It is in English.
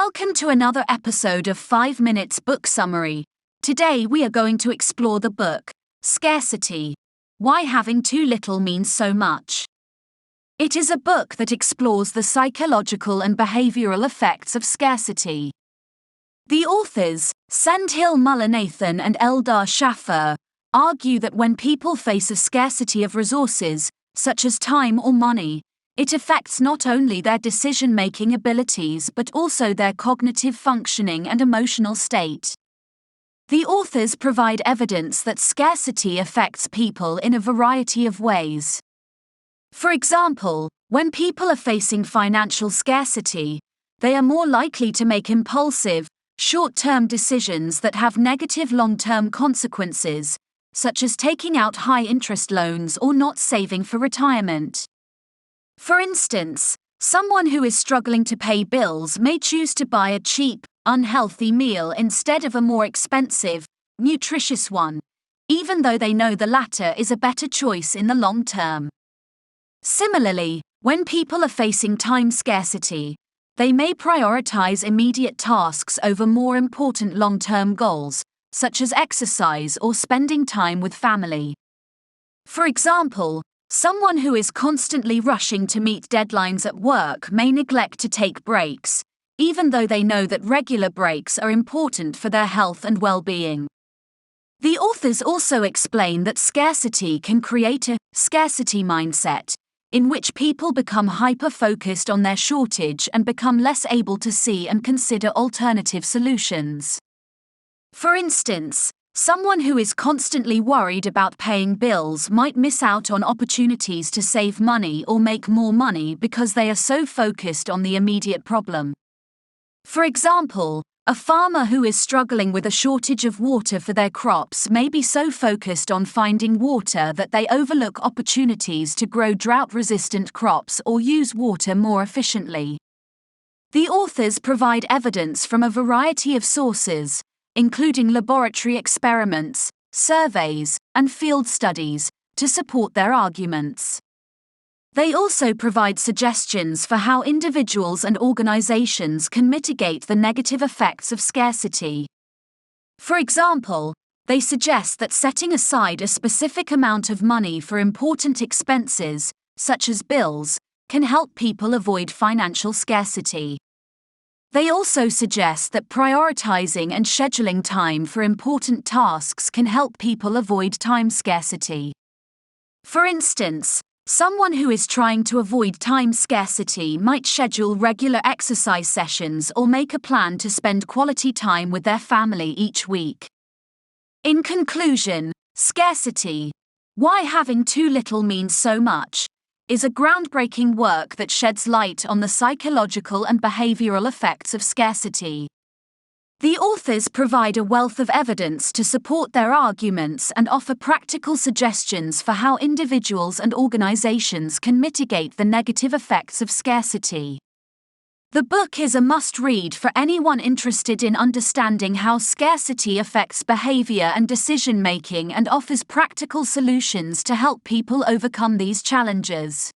Welcome to another episode of 5 Minutes Book Summary. Today we are going to explore the book, Scarcity: Why Having Too Little Means So Much. It is a book that explores the psychological and behavioral effects of scarcity. The authors, Sendhil, Mullainathan and Eldar, Shafir, argue that when people face a scarcity of resources, such as time or money, it affects not only their decision-making abilities but also their cognitive functioning and emotional state. The authors provide evidence that scarcity affects people in a variety of ways. For example, when people are facing financial scarcity, they are more likely to make impulsive, short-term decisions that have negative long-term consequences, such as taking out high-interest loans or not saving for retirement. For instance, someone who is struggling to pay bills may choose to buy a cheap, unhealthy meal instead of a more expensive, nutritious one, even though they know the latter is a better choice in the long term. Similarly, when people are facing time scarcity, they may prioritize immediate tasks over more important long-term goals, such as exercise or spending time with family. For example, someone who is constantly rushing to meet deadlines at work may neglect to take breaks, even though they know that regular breaks are important for their health and well-being. The authors also explain that scarcity can create a scarcity mindset, in which people become hyper-focused on their shortage and become less able to see and consider alternative solutions. For instance, someone who is constantly worried about paying bills might miss out on opportunities to save money or make more money because they are so focused on the immediate problem. For example, a farmer who is struggling with a shortage of water for their crops may be so focused on finding water that they overlook opportunities to grow drought-resistant crops or use water more efficiently. The authors provide evidence from a variety of sources, including laboratory experiments, surveys, and field studies, to support their arguments. They also provide suggestions for how individuals and organizations can mitigate the negative effects of scarcity. For example, they suggest that setting aside a specific amount of money for important expenses, such as bills, can help people avoid financial scarcity. They also suggest that prioritizing and scheduling time for important tasks can help people avoid time scarcity. For instance, someone who is trying to avoid time scarcity might schedule regular exercise sessions or make a plan to spend quality time with their family each week. In conclusion, Scarcity: Why Having Too Little Means So Much is a groundbreaking work that sheds light on the psychological and behavioral effects of scarcity. The authors provide a wealth of evidence to support their arguments and offer practical suggestions for how individuals and organizations can mitigate the negative effects of scarcity. The book is a must-read for anyone interested in understanding how scarcity affects behavior and decision-making and offers practical solutions to help people overcome these challenges.